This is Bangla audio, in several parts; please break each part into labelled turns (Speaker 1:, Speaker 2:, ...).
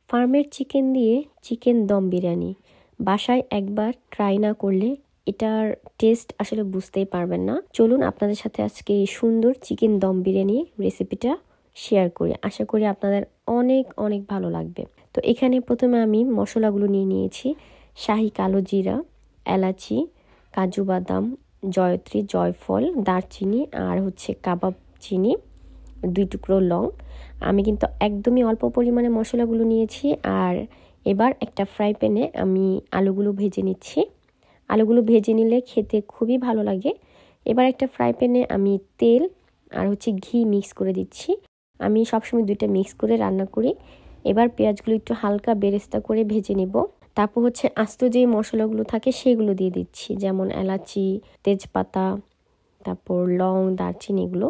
Speaker 1: ফার্মের চিকেন দিয়ে চিকেন দম বিরিয়ানি বাসায় একবার ট্রাই না করলে এটার টেস্ট আসলে বুঝতেই পারবেন না। চলুন আপনাদের সাথে আজকে এই সুন্দর চিকেন দম বিরিয়ানি রেসিপিটা শেয়ার করি। আশা করি আপনাদের অনেক অনেক ভালো লাগবে। তো এখানে প্রথমে আমি মশলাগুলো নিয়ে নিয়েছি। শাহি কালো জিরা, এলাচি, কাজু বাদাম, জয়ত্রী, জয়ফল, দারচিনি আর কাবাব চিনি, 2 টুকরো লং। আমি কিন্তু একদমই অল্প পরিমাণে মশলাগুলো নিয়েছি। আর এবার একটা ফ্রাই প্যানে আমি আলুগুলো ভেজে নিচ্ছি। আলুগুলো ভেজে নিলে খেতে খুবই ভালো লাগে। এবার একটা ফ্রাই প্যানে আমি তেল আর ঘি মিক্স করে দিচ্ছি। আমি সবসময় দুইটা মিক্স করে রান্না করি। এবার পেঁয়াজগুলো একটু হালকা বেরেস্তা করে ভেজে নেব। তারপর আস্ত যে মশলাগুলো থাকে সেগুলো দিয়ে দিচ্ছি, যেমন এলাচি, তেজপাতা, তারপর লং, দারচিনি এগুলো।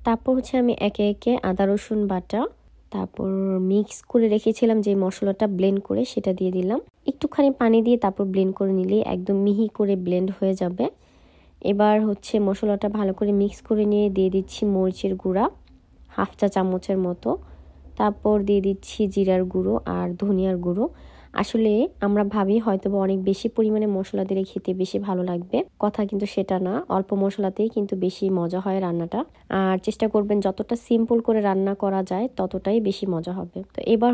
Speaker 1: তারপর আমি একে একে আদা রসুন বাটা, তারপর মিক্স করে রেখেছিলাম যে মশলাটা ব্লেন্ড করে সেটা দিয়ে দিলাম। একটুখানি পানি দিয়ে তারপর ব্লেন্ড করে নিলে একদম মিহি করে ব্লেন্ড হয়ে যাবে। এবার মশলাটা ভালো করে মিক্স করে নিয়ে দিয়ে দিচ্ছি মরিচের গুঁড়া 1/2 চা চামচের মতো। তারপর দিয়ে দিচ্ছি জিরার গুঁড়ো আর ধনিয়ার গুঁড়ো। আসলে আমরা ভাবি হয়তোবা অনেক বেশি পরিমাণে মশলা দিলে খেতে বেশি ভালো লাগবে, কথা কিন্তু সেটা না। অল্প মশলাতেই কিন্তু বেশি মজা হয় রান্নাটা। আর চেষ্টা করবেন যতটা সিম্পল করে রান্না করা যায় ততটাই বেশি মজা হবে। তো এবার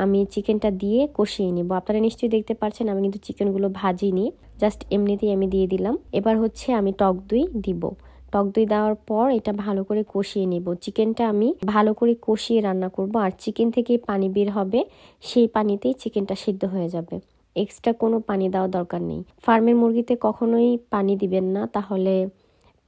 Speaker 1: আমি চিকেনটা দিয়ে কষিয়ে নিব। আপনারা নিশ্চয়ই দেখতে পাচ্ছেন আমি কিন্তু চিকেনগুলো ভাজিনি, জাস্ট এমনিতেই আমি দিয়ে দিলাম। এবার আমি টক দই দিব। টক দই দেওয়ার পর এটা ভালো করে কষিয়ে নেব। চিকেনটা আমি ভালো করে কষিয়ে রান্না করব। আর চিকেন থেকে পানি বের হবে, সেই পানিতেই চিকেনটা সিদ্ধ হয়ে যাবে। এক্সট্রা কোনো পানি দেওয়ার দরকার নেই। ফার্মের মুরগিতে কখনোই পানি দিবেন না, তাহলে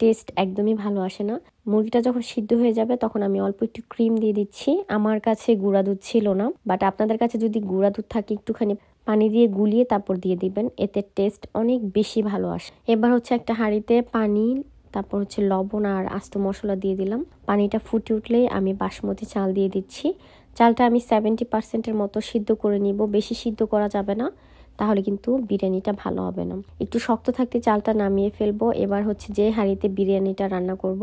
Speaker 1: টেস্ট একদমই ভালো আসে না। মুরগিটা যখন সিদ্ধ হয়ে যাবে তখন আমি অল্প একটু ক্রিম দিয়ে দিচ্ছি। আমার কাছে গুঁড়া দুধ ছিল না, বাট আপনাদের কাছে যদি গুঁড়া দুধ থাকে একটুখানি পানি দিয়ে গুলিয়ে তারপর দিয়ে দিবেন, এতে টেস্ট অনেক বেশি ভালো আসে। এবার একটা হাঁড়িতে পানি, তারপর লবণ আর আস্ত মশলা দিয়ে দিলাম। পানিটা ফুটে উঠলেই আমি বাসমতি চাল দিয়ে দিচ্ছি। চালটা আমি 70% মতো সিদ্ধ করে নিব, বেশি সিদ্ধ করা যাবে না, তাহলে কিন্তু বিরিয়ানিটা ভালো হবে না। একটু শক্ত থাকতে চালটা নামিয়ে ফেলবো। এবার যে হাঁড়িতে বিরিয়ানিটা রান্না করব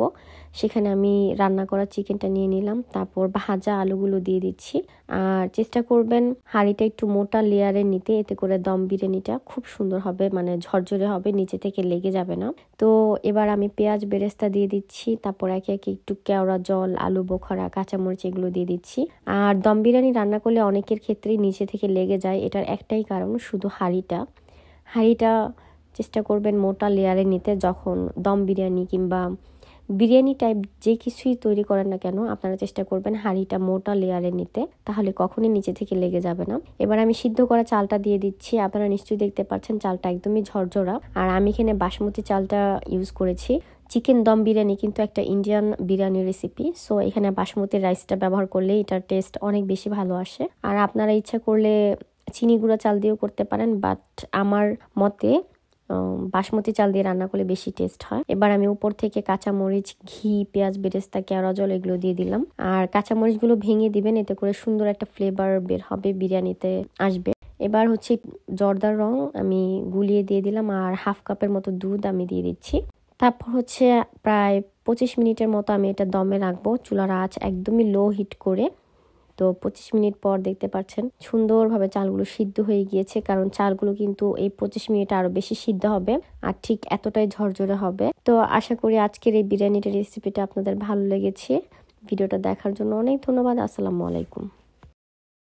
Speaker 1: সেখানে আমি রান্না করা চিকেনটা নিয়ে নিলাম। তারপর ভাজা আলুগুলো দিয়ে দিচ্ছি। আর চেষ্টা করবেন হাঁড়িটা একটু মোটা লেয়ারে নিতে, এতে করে দম বিরিয়ানিটা খুব সুন্দর হবে, মানে ঝরঝরে হবে, নিচে থেকে লেগে যাবে না। তো এবার আমি পেঁয়াজ বেরেস্তা দিয়ে দিচ্ছি। তারপর একে একে একটু কেওড়া জল, আলু বোখরা, কাঁচামরিচ এগুলো দিয়ে দিচ্ছি। আর দম বিরিয়ানি রান্না করলে অনেকের ক্ষেত্রেই নিচে থেকে লেগে যায়, এটার একটাই কারণ, শুধু হাঁড়িটা চেষ্টা করবেন মোটা লেয়ারে নিতে। যখন দম বিরিয়ানি কিংবা বিরিয়ানি টাইপ যে কিছুই তৈরি করেন না কেন, আপনারা চেষ্টা করবেন হাঁড়িটা মোটা লেয়ারে নিতে, তাহলে কখনোই নিচে থেকে লেগে যাবে না। এবার আমি সিদ্ধ করা চালটা দিয়ে দিচ্ছি। আপনারা নিশ্চয়ই দেখতে পাচ্ছেন চালটা একদমই ঝরঝরা। আর আমি এখানে বাসমতি চালটা ইউজ করেছি। চিকেন দম বিরিয়ানি কিন্তু একটা ইন্ডিয়ান বিরিয়ানি রেসিপি, সো এখানে বাসমতি রাইসটা ব্যবহার করলে এটার টেস্ট অনেক বেশি ভালো আসে। আর আপনারা ইচ্ছা করলে চিনি গুঁড়া চাল দিয়েও করতে পারেন, বাট আমার মতে বাসমতি চাল দিয়ে রান্না করলে বেশি টেস্ট হয়। এবার আমি উপর থেকে কাঁচামরিচ, ঘি, পেঁয়াজ বেরেস্তা, কেওড়া জল এগুলো দিয়ে দিলাম। আর কাঁচামরিচ গুলো ভেঙে দিবেন, এতে করে সুন্দর একটা ফ্লেভার বের হবে, বিরিয়ানিতে আসবে। এবার জর্দার রং আমি গুলিয়ে দিয়ে দিলাম। আর 1/2 কাপের মতো দুধ আমি দিয়ে দিচ্ছি। তারপর প্রায় 25 মিনিটের মতো আমি এটা দমে রাখবো, চুলার আঁচ একদমই লো হিট করে। তো 25 মিনিট পর দেখতে পাচ্ছেন সুন্দরভাবে চালগুলো সিদ্ধ হয়ে গিয়েছে, কারণ চালগুলো কিন্তু এই 25 মিনিট আরো বেশি সিদ্ধ হবে আর ঠিক এতটাই ঝরঝরে হবে। তো আশা করি আজকের এই বিরিয়ানিটার রেসিপিটা আপনাদের ভালো লেগেছে। ভিডিওটা দেখার জন্য অনেক ধন্যবাদ। আসসালামু আলাইকুম।